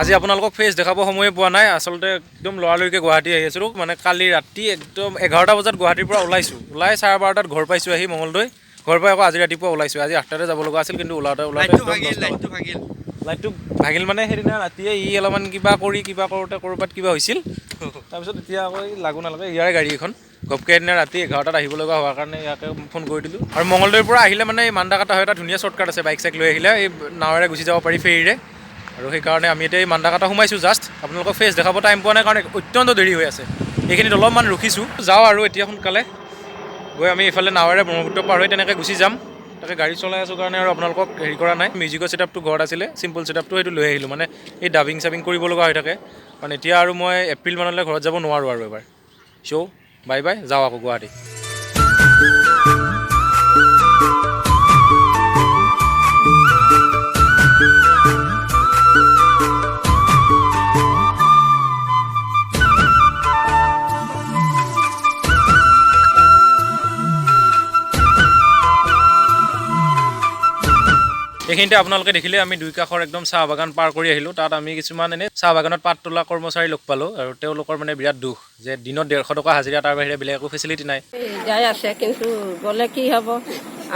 আজি আপোনালোকক ফেচ দেখাব সময়ে পোৱা নাই আচলতে একদম লৰালৰিকৈ গুৱাহাটী আহি আছিলোঁ মানে কালি ৰাতি একদম 11টা বজাত গুৱাহাটীৰ পৰা ওলাইছোঁ ওলাই 12:30 ঘৰ পাইছোঁ আহি মঙলদৈ ঘৰ পৰা আকৌ আজি ৰাতিপুৱা ওলাইছোঁ আজি 8টাতে যাব লগা আছিল কিন্তু ওলাওঁতে লাইটটো ভাগিল মানে সেইদিনা ৰাতিয়ে অলপমান কিবা কৰোঁতে ক'ৰবাত কিবা হৈছিল তাৰপিছত এতিয়া আকৌ লাগু নালাগে ইয়াৰে গাড়ী এখন ঘপকৈ এদিনা ৰাতি 11টাত আহিব লগা হোৱাৰ কাৰণে ইয়াকে ফোন কৰি দিলোঁ আৰু মঙলদৈৰ পৰা আহিলে মানে এই মান্দাকাটা হয় এটা ধুনীয়া শ্বৰ্টকাট আছে বাইক চাইক লৈ আহিলে এই নাৱেৰে গুচি যাব পাৰি ফেৰীৰে আৰু সেইকাৰণে আমি এতিয়া এই মান্দাকাটা সোমাইছোঁ জাষ্ট আপোনালোকক ফেচ দেখাব টাইম পোৱা নাই কাৰণে অত্যন্ত দেৰি হৈ আছে এইখিনিত অলপমান ৰখিছোঁ যাওঁ আৰু এতিয়া সোনকালে গৈ আমি এইফালে নাৱেৰে ব্ৰহ্মপুত্ৰ পাৰ হৈ তেনেকৈ গুচি যাম তাকে গাড়ী চলাই আছোঁ কাৰণে আৰু আপোনালোকক হেৰি কৰা নাই মিউজিকৰ ছেটআপটো ঘৰত আছিলে চিম্পল ছেটআপটো সেইটো লৈ আহিলোঁ মানে এই ডাবিং চাবিং কৰিব লগা হৈ থাকে কাৰণ এতিয়া আৰু মই এপ্ৰিল মানলৈ ঘৰত যাব নোৱাৰোঁ আৰু এবাৰ চ' বাই বাই যাওঁ আকৌ গুৱাহাটী এইখিনিতে আপোনালোকে দেখিলে আমি দুই কাষৰ একদম চাহ বাগান পাৰ কৰি আহিলোঁ তাত আমি কিছুমান এনেই চাহ বাগানত পাত তোলা কৰ্মচাৰী লগ পালোঁ আৰু তেওঁলোকৰ মানে বিৰাট দুখ যে দিনত 150 টকা হাজিৰা তাৰ বাহিৰে বেলেগ একো ফেচিলিটি নাই যাই আছে কিন্তু গ'লে কি হ'ব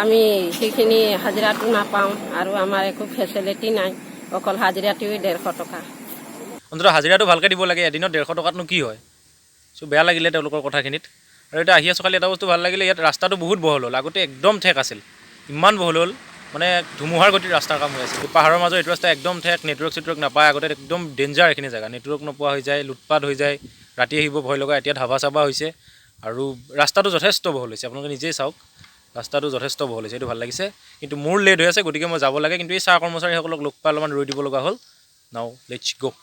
আমি সেইখিনি হাজিৰাটো নাপাওঁ আৰু আমাৰ একো ফেচিলিটি নাই অকল হাজিৰাটোৱে 150 টকা অন্ততঃ হাজিৰাটো ভালকৈ দিব লাগে এদিনত 150 টকাতনো কি হয় চ' বেয়া লাগিলে তেওঁলোকৰ কথাখিনিত আৰু এতিয়া আহি আছোঁ খালি এটা বস্তু ভাল লাগিলে ইয়াত ৰাস্তাটো বহুত বহল হ'ল আগতে একদম ঠেক আছিল ইমান বহল হ'ল মানে ধুমুহাৰ গতিৰ ৰাস্তাৰ কাম হৈ আছে পাহাৰৰ মাজৰ এইটো ৰাস্তা একদম ঠেক নেটৱৰ্ক নাপায় আগতে একদম ডেঞ্জাৰ এইখিনি জেগা নেটৱৰ্ক নোপোৱা হৈ যায় লুটপাট হৈ যায় ৰাতি আহিব ভয় লগা এতিয়া ধাবা চাবা হৈছে আৰু ৰাস্তাটো যথেষ্ট বহল হৈছে আপোনালোকে নিজেই চাওক ৰাস্তাটো যথেষ্ট বহল হৈছে এইটো ভাল লাগিছে কিন্তু মোৰ লেট হৈ আছে গতিকে মই যাব লাগে কিন্তু এই চাহ কৰ্মচাৰীসকলক লগ পাই অলপমান ৰৈ দিব লগা হ'ল নাও লেটছ গ'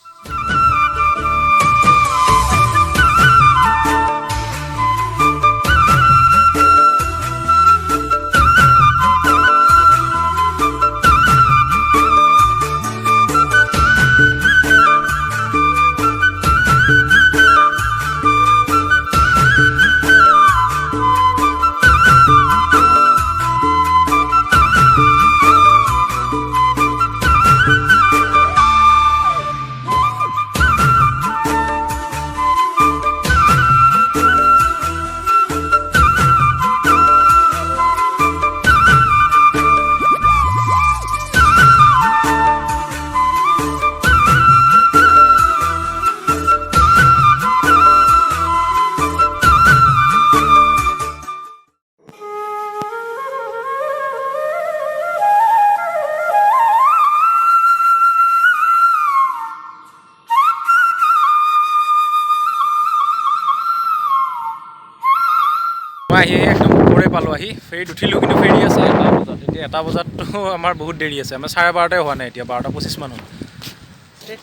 মই আহি একদম ওপৰে পালোঁ আহি ফেৰীত উঠিলোঁ কিন্তু ফেৰী আছে 1টা বজাত এতিয়া 1টা বজাততো আমাৰ বহুত দেৰি আছে আমাৰ 12:30 হোৱা নাই এতিয়া 12:25 মান হ'ল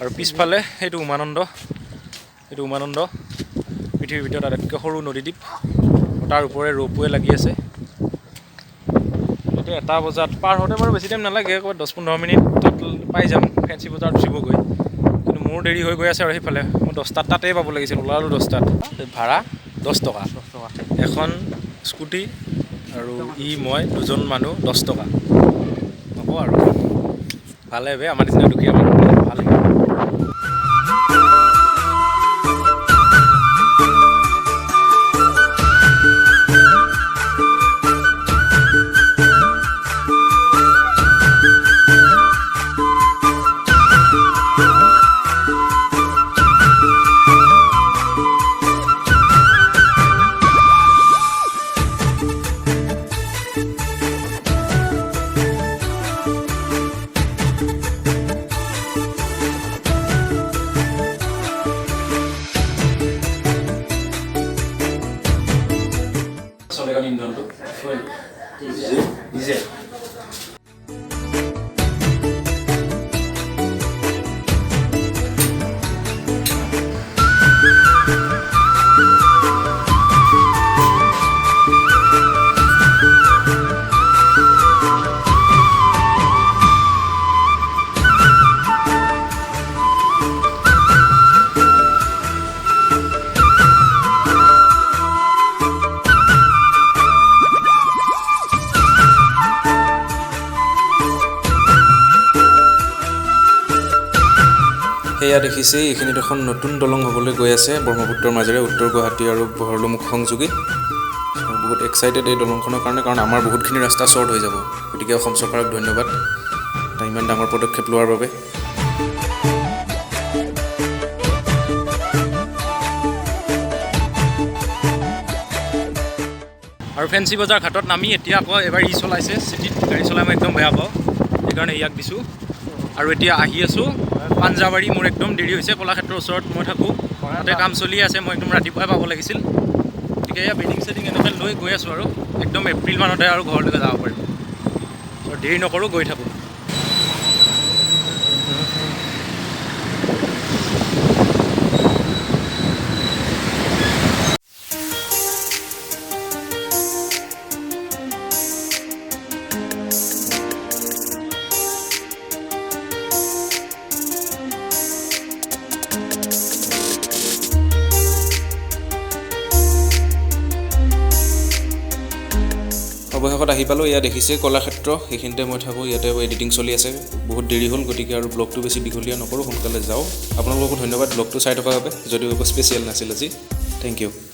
আৰু পিছফালে সেইটো উমানন্দ পৃথিৱীৰ ভিতৰত আটাইতকৈ সৰু নদীদ্বীপ তাৰ ওপৰে ৰ'পৱে লাগি আছে এতিয়া 1টা বজাত পাৰ হওঁতে বাৰু বেছি টাইম নালাগে ক'ৰবাত 10-15 মিনিট তাত পাই যাম ফেঞ্চি বজাৰত উঠিবগৈ কিন্তু মোৰ দেৰি হৈ গৈ আছে আৰু সেইফালে মই 10টাত তাতেই পাব লাগিছিল ওলালোঁ 10টাত ভাড়া 10 টকা এখন স্কুটি আৰু মই দুজন মানুহ 10 টকা হ'ব আৰু ভালে বে আমাৰ নিচিনা দুখীয়া মানুহ ভালে ইন্ধনটো নিজে সেয়া দেখিছেই এইখিনিত এখন নতুন দলং হ'বলৈ গৈ আছে ব্ৰহ্মপুত্ৰৰ মাজেৰে উত্তৰ গুৱাহাটী আৰু ভৰলুমুখ সংযোগী বহুত এক্সাইটেড এই দলংখনৰ কাৰণে কাৰণ আমাৰ বহুতখিনি ৰাস্তা শ্বৰ্ট হৈ যাব গতিকে অসম চৰকাৰক ধন্যবাদ এটা ইমান ডাঙৰ পদক্ষেপ লোৱাৰ বাবে আৰু ফেঞ্চি বজাৰ ঘাটত নামি এতিয়া আকৌ এবাৰ চলাইছে চিটিত গাড়ী চলাই মই একদম বেয়া পাওঁ সেইকাৰণে ইয়াক দিছোঁ আৰু এতিয়া আহি আছোঁ পাঞ্জাবাৰী মোৰ একদম দেৰি হৈছে কলাক্ষেত্ৰৰ ওচৰত মই থাকোঁ তাতে কাম চলি আছে মই একদম ৰাতিপুৱাই পাব লাগিছিল গতিকে এয়া বেডিং চেডিং এনেকৈ লৈ গৈ আছোঁ আৰু একদম এপ্ৰিল মানতে আৰু ঘৰলৈকে যাব পাৰিম আৰু দেৰি নকৰোঁ গৈ থাকোঁ অৱশেষত আহি পালোঁ ইয়াত দেখিছে কলাক্ষেত্ৰ সেইখিনিতে মই থাকোঁ ইয়াতে এডিটিং চলি আছে বহুত দেৰি হ'ল গতিকে আৰু ব্লগটো বেছি দীঘলীয়া নকৰোঁ সোনকালে যাওঁ আপোনালোককো ধন্যবাদ ব্লগটো চাই থকাৰ বাবে যদিও একো স্পেচিয়েল নাছিল আজি থেংক ইউ